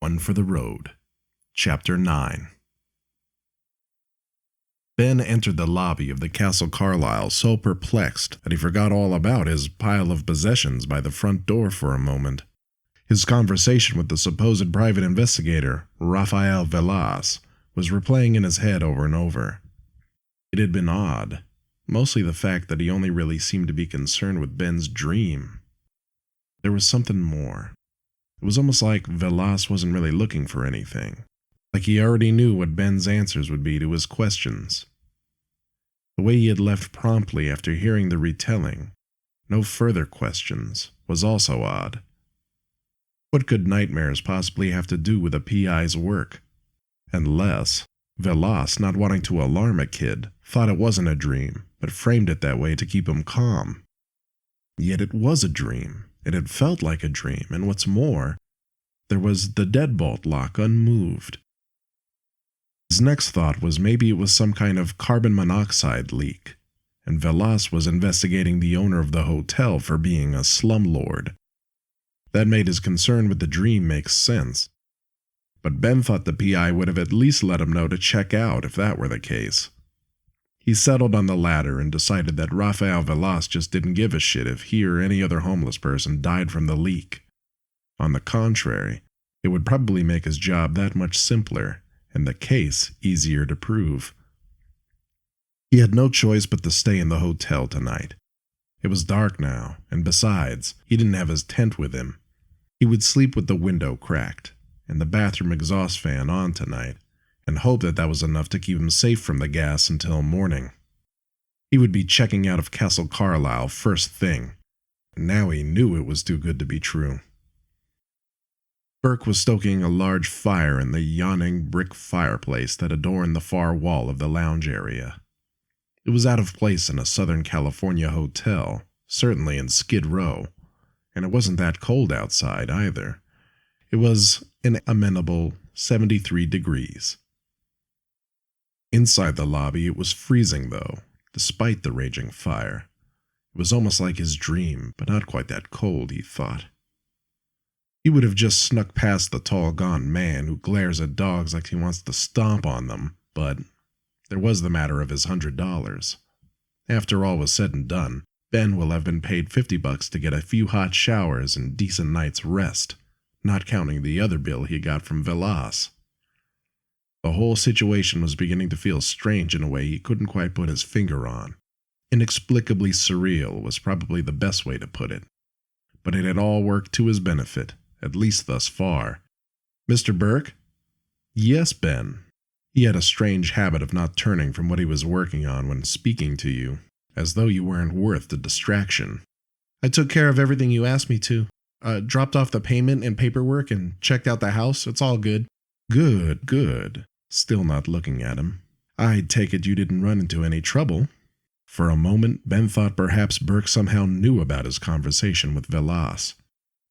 One for the Road. Chapter 9. Ben entered the lobby of the Castle Carlisle so perplexed that he forgot all about his pile of possessions by the front door for a moment. His conversation with the supposed private investigator, Rafael Velas, was replaying in his head over and over. It had been odd, mostly the fact that he only really seemed to be concerned with Ben's dream. There was something more. It was almost like Velas wasn't really looking for anything, like he already knew what Ben's answers would be to his questions. The way he had left promptly after hearing the retelling, no further questions, was also odd. What could nightmares possibly have to do with a PI's work? Unless Velas, not wanting to alarm a kid, thought it wasn't a dream, but framed it that way to keep him calm. Yet it was a dream. It had felt like a dream, and what's more, there was the deadbolt lock unmoved. His next thought was maybe it was some kind of carbon monoxide leak, and Velas was investigating the owner of the hotel for being a slumlord. That made his concern with the dream make sense. But Ben thought the PI would have at least let him know to check out if that were the case. He settled on the latter and decided that Rafael Velas just didn't give a shit if he or any other homeless person died from the leak. On the contrary, it would probably make his job that much simpler, and the case easier to prove. He had no choice but to stay in the hotel tonight. It was dark now, and besides, he didn't have his tent with him. He would sleep with the window cracked, and the bathroom exhaust fan on tonight, and hope that that was enough to keep him safe from the gas until morning. He would be checking out of Castle Carlisle first thing. Now he knew it was too good to be true. Burke was stoking a large fire in the yawning brick fireplace that adorned the far wall of the lounge area. It was out of place in a Southern California hotel, certainly in Skid Row, and it wasn't that cold outside either. It was an amenable 73 degrees. Inside the lobby it was freezing though, despite the raging fire. It was almost like his dream, but not quite that cold, he thought. He would have just snuck past the tall, gaunt man who glares at dogs like he wants to stomp on them, but there was the matter of his $100. After all was said and done, Ben will have been paid $50 to get a few hot showers and decent night's rest, not counting the other bill he got from Velas. The whole situation was beginning to feel strange in a way he couldn't quite put his finger on. Inexplicably surreal was probably the best way to put it. But it had all worked to his benefit, at least thus far. "Mr. Burke?" "Yes, Ben." He had a strange habit of not turning from what he was working on when speaking to you, as though you weren't worth the distraction. "I took care of everything you asked me to. Dropped off the payment and paperwork and checked out the house. It's all good." "Good, good." Still not looking at him. "I take it you didn't run into any trouble?" For a moment, Ben thought perhaps Burke somehow knew about his conversation with Velas.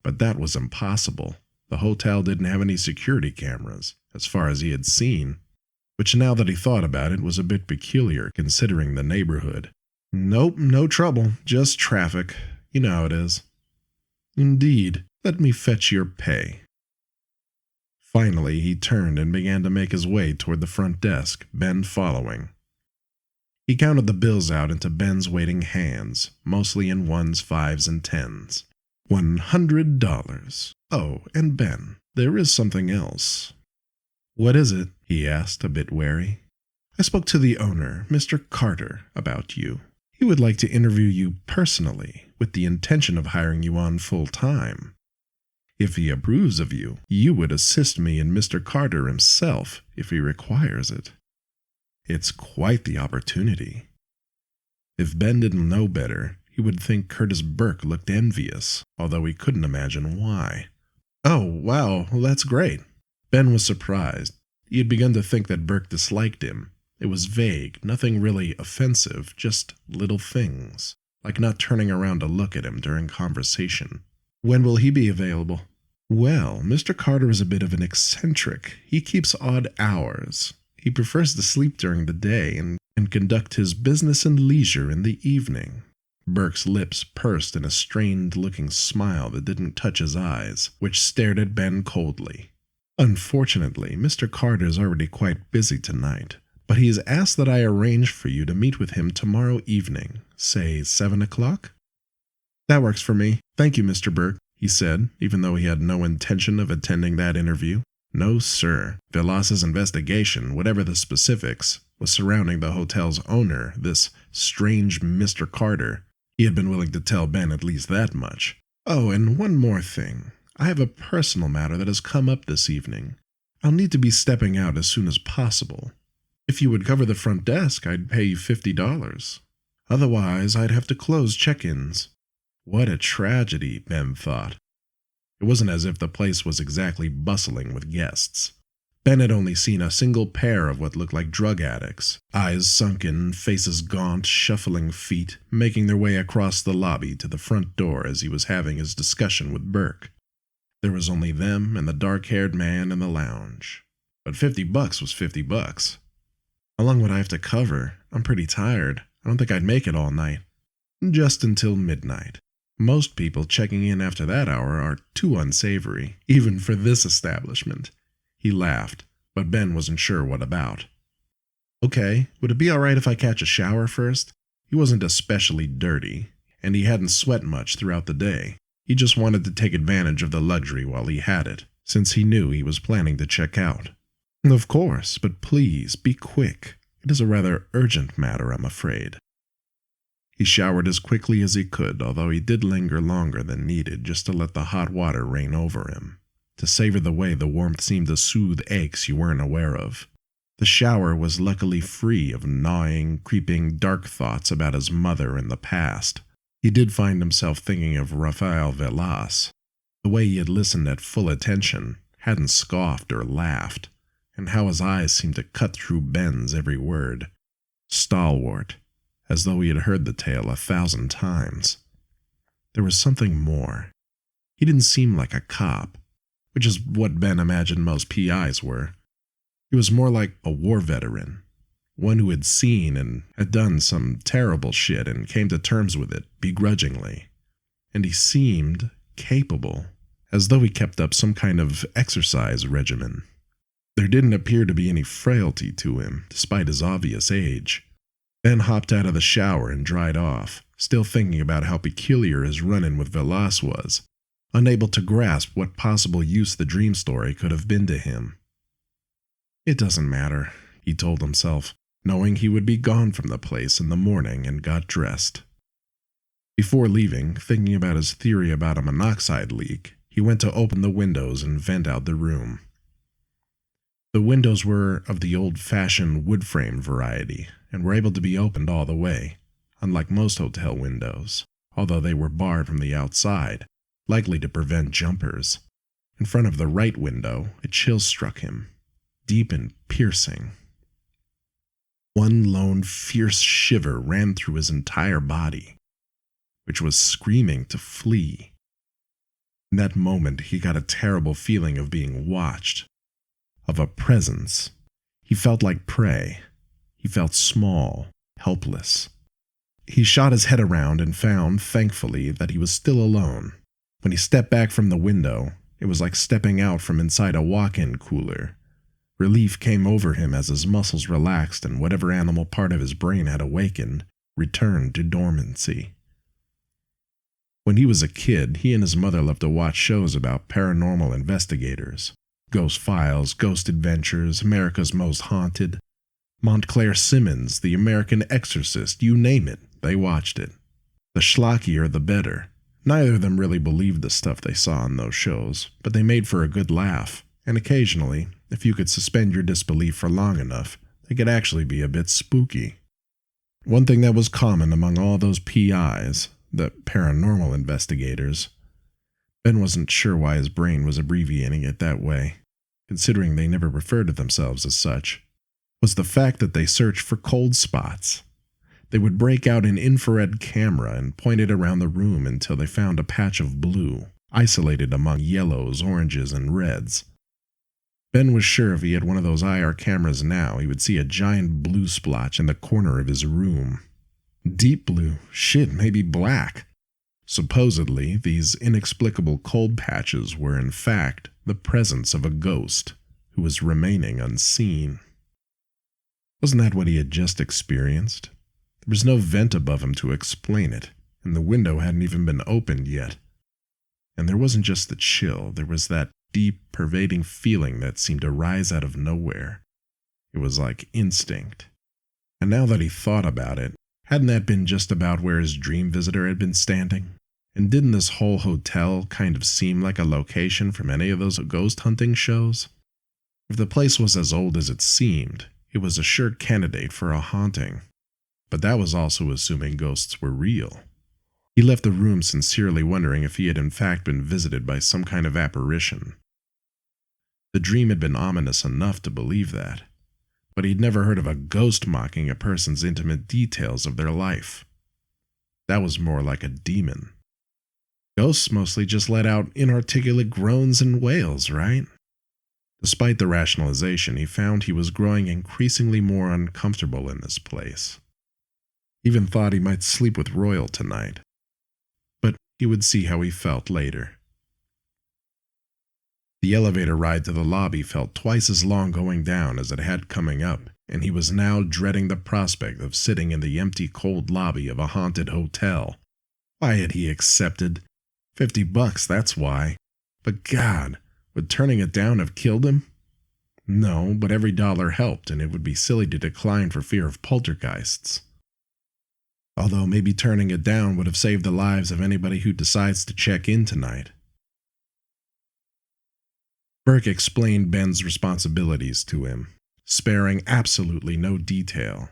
But that was impossible. The hotel didn't have any security cameras, as far as he had seen, which now that he thought about it was a bit peculiar considering the neighborhood. "Nope, no trouble, just traffic. You know how it is." "Indeed. Let me fetch your pay." Finally, he turned and began to make his way toward the front desk, Ben following. He counted the bills out into Ben's waiting hands, mostly in ones, fives, and tens. $100. Oh, and Ben, there is something else. "What is it?" he asked, a bit wary. "I spoke to the owner, Mr. Carter, about you. He would like to interview you personally, with the intention of hiring you on full-time. If he approves of you, you would assist me and Mr. Carter himself if he requires it. It's quite the opportunity." If Ben didn't know better, he would think Curtis Burke looked envious, although he couldn't imagine why. "Oh, wow, well, that's great." Ben was surprised. He had begun to think that Burke disliked him. It was vague, nothing really offensive, just little things, like not turning around to look at him during conversation. "When will he be available?" "Well, Mr. Carter is a bit of an eccentric. He keeps odd hours. He prefers to sleep during the day and conduct his business and leisure in the evening." Burke's lips pursed in a strained-looking smile that didn't touch his eyes, which stared at Ben coldly. Unfortunately, Mr. Carter is already quite busy tonight, but he has asked that I arrange for you to meet with him tomorrow evening, say 7 o'clock? That works for me. Thank you, Mr. Burke, he said, even though he had no intention of attending that interview. No, sir. Villas's investigation, whatever the specifics, was surrounding the hotel's owner, this strange Mr. Carter. He had been willing to tell Ben at least that much. Oh, and one more thing. I have a personal matter that has come up this evening. I'll need to be stepping out as soon as possible. If you would cover the front desk, I'd pay you $50. Otherwise, I'd have to close check-ins. What a tragedy, Ben thought. It wasn't as if the place was exactly bustling with guests. Ben had only seen a single pair of what looked like drug addicts, eyes sunken, faces gaunt, shuffling feet, making their way across the lobby to the front door as he was having his discussion with Burke. There was only them and the dark-haired man in the lounge. But $50 was $50. How long would I have to cover? I'm pretty tired. I don't think I'd make it all night. Just until midnight. Most people checking in after that hour are too unsavory, even for this establishment. He laughed, but Ben wasn't sure what about. Okay, would it be alright if I catch a shower first? He wasn't especially dirty, and he hadn't sweat much throughout the day. He just wanted to take advantage of the luxury while he had it, since he knew he was planning to check out. Of course, but please, be quick. It is a rather urgent matter, I'm afraid. He showered as quickly as he could, although he did linger longer than needed just to let the hot water rain over him, to savor the way the warmth seemed to soothe aches you weren't aware of. The shower was luckily free of gnawing, creeping, dark thoughts about his mother and the past. He did find himself thinking of Rafael Villas, the way he had listened at full attention, hadn't scoffed or laughed, and how his eyes seemed to cut through Ben's every word. Stalwart, as though he had heard the tale 1,000 times. There was something more. He didn't seem like a cop, which is what Ben imagined most PIs were. He was more like a war veteran, one who had seen and had done some terrible shit and came to terms with it begrudgingly. And he seemed capable, as though he kept up some kind of exercise regimen. There didn't appear to be any frailty to him, despite his obvious age. Ben hopped out of the shower and dried off, still thinking about how peculiar his run-in with Villas was, unable to grasp what possible use the dream story could have been to him. It doesn't matter, he told himself, knowing he would be gone from the place in the morning, and got dressed. Before leaving, thinking about his theory about a monoxide leak, he went to open the windows and vent out the room. The windows were of the old-fashioned wood-frame variety, and were able to be opened all the way, unlike most hotel windows, although they were barred from the outside, likely to prevent jumpers. In front of the right window, a chill struck him, deep and piercing. One lone fierce shiver ran through his entire body, which was screaming to flee. In that moment, he got a terrible feeling of being watched, of a presence. He felt like prey. He felt small, helpless. He shot his head around and found, thankfully, that he was still alone. When he stepped back from the window, it was like stepping out from inside a walk-in cooler. Relief came over him as his muscles relaxed and whatever animal part of his brain had awakened returned to dormancy. When he was a kid, he and his mother loved to watch shows about paranormal investigators. Ghost Files, Ghost Adventures, America's Most Haunted, Montclair Simmons, The American Exorcist, you name it, they watched it. The schlockier the better. Neither of them really believed the stuff they saw on those shows, but they made for a good laugh, and occasionally, if you could suspend your disbelief for long enough, they could actually be a bit spooky. One thing that was common among all those PIs, the paranormal investigators, Ben wasn't sure why his brain was abbreviating it that way, considering they never referred to themselves as such, was the fact that they searched for cold spots. They would break out an infrared camera and point it around the room until they found a patch of blue, isolated among yellows, oranges, and reds. Ben was sure if he had one of those IR cameras now, he would see a giant blue splotch in the corner of his room. Deep blue, shit, maybe black. Supposedly, these inexplicable cold patches were in fact the presence of a ghost who was remaining unseen. Wasn't that what he had just experienced? There was no vent above him to explain it, and the window hadn't even been opened yet. And there wasn't just the chill, there was that deep, pervading feeling that seemed to rise out of nowhere. It was like instinct. And now that he thought about it, hadn't that been just about where his dream visitor had been standing? And didn't this whole hotel kind of seem like a location from any of those ghost hunting shows? If the place was as old as it seemed, it was a sure candidate for a haunting. But that was also assuming ghosts were real. He left the room sincerely wondering if he had in fact been visited by some kind of apparition. The dream had been ominous enough to believe that, but he'd never heard of a ghost mocking a person's intimate details of their life. That was more like a demon. Ghosts mostly just let out inarticulate groans and wails, right? Despite the rationalization, he found he was growing increasingly more uncomfortable in this place. He even thought he might sleep with Royal tonight. But he would see how he felt later. The elevator ride to the lobby felt twice as long going down as it had coming up, and he was now dreading the prospect of sitting in the empty, cold lobby of a haunted hotel. Why had he accepted? $50, that's why. But God, would turning it down have killed him? No, but every dollar helped, and it would be silly to decline for fear of poltergeists. Although maybe turning it down would have saved the lives of anybody who decides to check in tonight. Burke explained Ben's responsibilities to him, sparing absolutely no detail.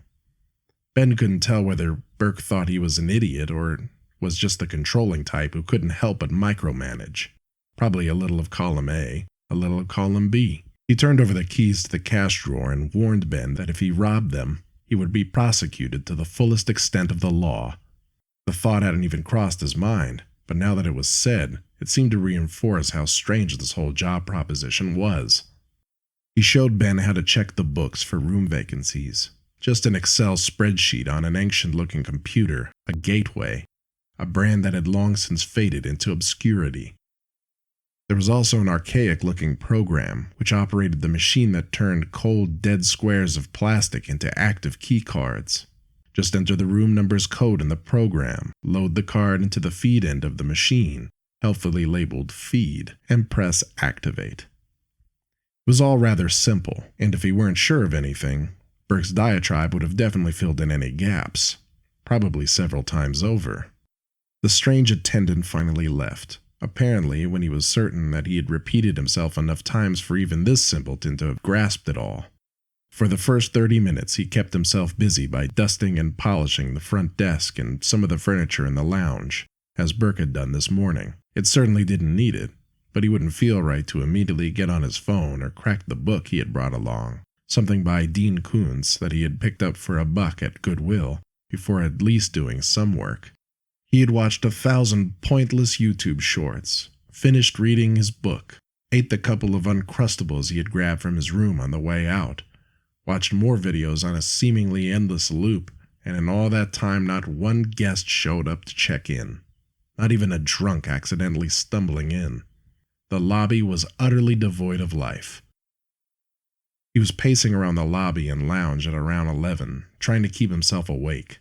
Ben couldn't tell whether Burke thought he was an idiot or was just the controlling type who couldn't help but micromanage. Probably a little of column A, a little of column B. He turned over the keys to the cash drawer and warned Ben that if he robbed them, he would be prosecuted to the fullest extent of the law. The thought hadn't even crossed his mind, but now that it was said, it seemed to reinforce how strange this whole job proposition was. He showed Ben how to check the books for room vacancies. Just an Excel spreadsheet on an ancient-looking computer, a gateway, a brand that had long since faded into obscurity. There was also an archaic-looking program which operated the machine that turned cold, dead squares of plastic into active keycards. Just enter the room number's code in the program, load the card into the feed end of the machine, helpfully labeled Feed, and press Activate. It was all rather simple, and if he weren't sure of anything, Burke's diatribe would have definitely filled in any gaps, probably several times over. The strange attendant finally left, apparently when he was certain that he had repeated himself enough times for even this simpleton to have grasped it all. For the first 30 minutes he kept himself busy by dusting and polishing the front desk and some of the furniture in the lounge, as Burke had done this morning. It certainly didn't need it, but he wouldn't feel right to immediately get on his phone or crack the book he had brought along, something by Dean Koontz that he had picked up for $1 at Goodwill, before at least doing some work. He had watched 1,000 pointless YouTube shorts, finished reading his book, ate the couple of Uncrustables he had grabbed from his room on the way out, watched more videos on a seemingly endless loop, and in all that time not one guest showed up to check in. Not even a drunk accidentally stumbling in. The lobby was utterly devoid of life. He was pacing around the lobby and lounge at around 11, trying to keep himself awake.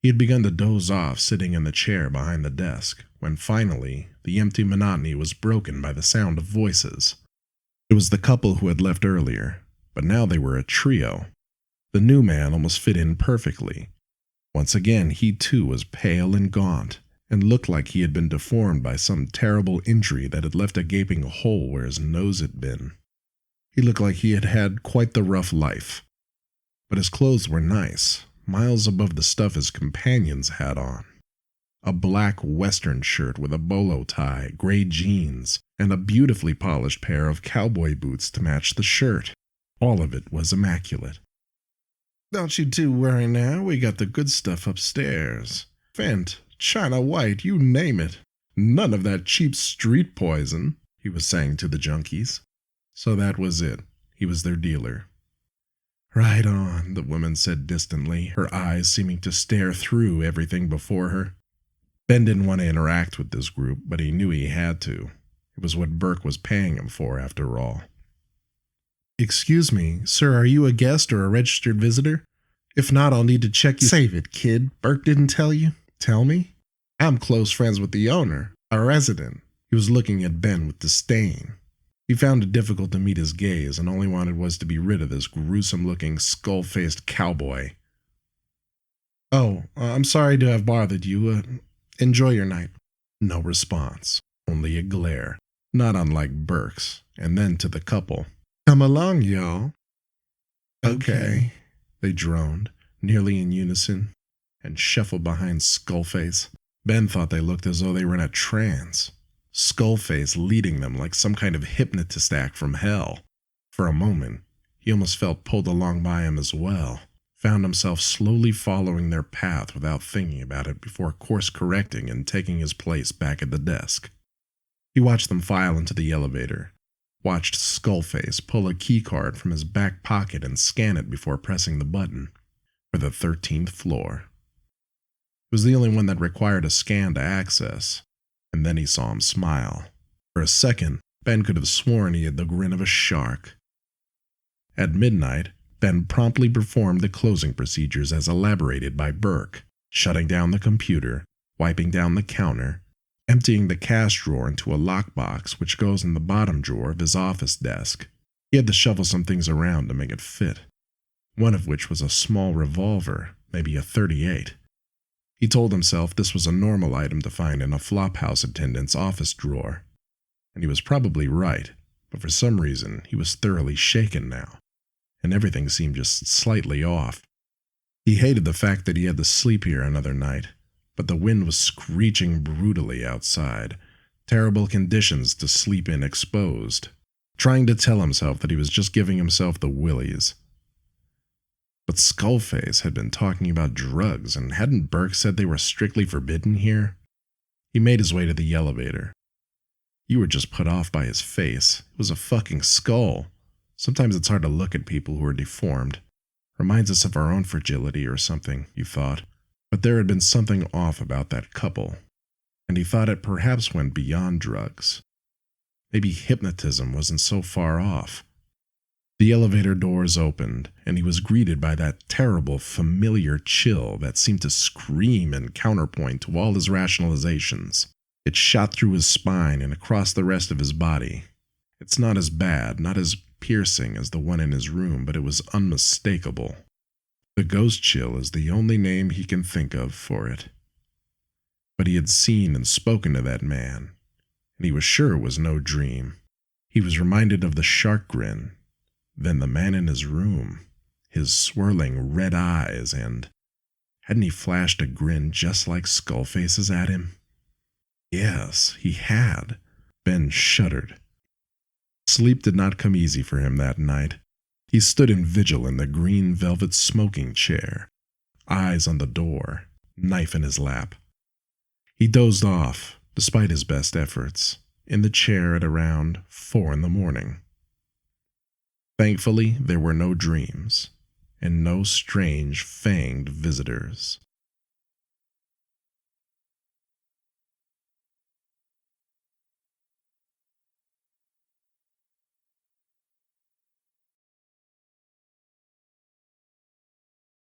He had begun to doze off sitting in the chair behind the desk, when finally the empty monotony was broken by the sound of voices. It was the couple who had left earlier, but now they were a trio. The new man almost fit in perfectly. Once again, he too was pale and gaunt, and looked like he had been deformed by some terrible injury that had left a gaping hole where his nose had been. He looked like he had had quite the rough life. But his clothes were nice, miles above the stuff his companions had on. A black western shirt with a bolo tie, gray jeans, and a beautifully polished pair of cowboy boots to match the shirt. All of it was immaculate. "Don't you two worry now, we got the good stuff upstairs. Fent, China White, you name it. None of that cheap street poison," he was saying to the junkies. So that was it. He was their dealer. "Right on," the woman said distantly, her eyes seeming to stare through everything before her. Ben didn't want to interact with this group, but he knew he had to. It was what Burke was paying him for, after all. "Excuse me, sir, are you a guest or a registered visitor? If not, I'll need to check you." "Save it, kid. Burke didn't tell you?" "Tell me? I'm close friends with the owner, a resident." He was looking at Ben with disdain. He found it difficult to meet his gaze, and all he wanted was to be rid of this gruesome-looking, skull-faced cowboy. "Oh, I'm sorry to have bothered you. Enjoy your night." No response, only a glare, not unlike Burke's, and then to the couple. "Come along, y'all." Okay, they droned, nearly in unison, and shuffled behind Skullface. Ben thought they looked as though they were in a trance, Skullface leading them like some kind of hypnotist act from hell. For a moment, he almost felt pulled along by him as well, found himself slowly following their path without thinking about it before course-correcting and taking his place back at the desk. He watched them file into the elevator, watched Skullface pull a keycard from his back pocket and scan it before pressing the button for the 13th floor. It was the only one that required a scan to access, and then he saw him smile. For a second, Ben could have sworn he had the grin of a shark. At midnight, Ben promptly performed the closing procedures as elaborated by Burke, shutting down the computer, wiping down the counter, emptying the cash drawer into a lockbox which goes in the bottom drawer of his office desk. He had to shuffle some things around to make it fit, one of which was a small revolver, maybe a .38. He told himself this was a normal item to find in a flophouse attendant's office drawer, and he was probably right, but for some reason he was thoroughly shaken now, and everything seemed just slightly off. He hated the fact that he had to sleep here another night, but the wind was screeching brutally outside, terrible conditions to sleep in exposed, trying to tell himself that he was just giving himself the willies. But Skullface had been talking about drugs, and hadn't Burke said they were strictly forbidden here? He made his way to the elevator. You were just put off by his face. It was a fucking skull. Sometimes it's hard to look at people who are deformed. Reminds us of our own fragility or something, you thought. But there had been something off about that couple, and he thought it perhaps went beyond drugs. Maybe hypnotism wasn't so far off. The elevator doors opened, and he was greeted by that terrible, familiar chill that seemed to scream in counterpoint to all his rationalizations. It shot through his spine and across the rest of his body. It's not as bad, not as piercing as the one in his room, but it was unmistakable. The ghost chill is the only name he can think of for it. But he had seen and spoken to that man, and he was sure it was no dream. He was reminded of the shark grin, then the man in his room, his swirling red eyes, and hadn't he flashed a grin just like Skullface's at him? Yes, he had. Ben shuddered. Sleep did not come easy for him that night. He stood in vigil in the green velvet smoking chair, eyes on the door, knife in his lap. He dozed off, despite his best efforts, in the chair at around 4 a.m. Thankfully, there were no dreams, and no strange, fanged visitors.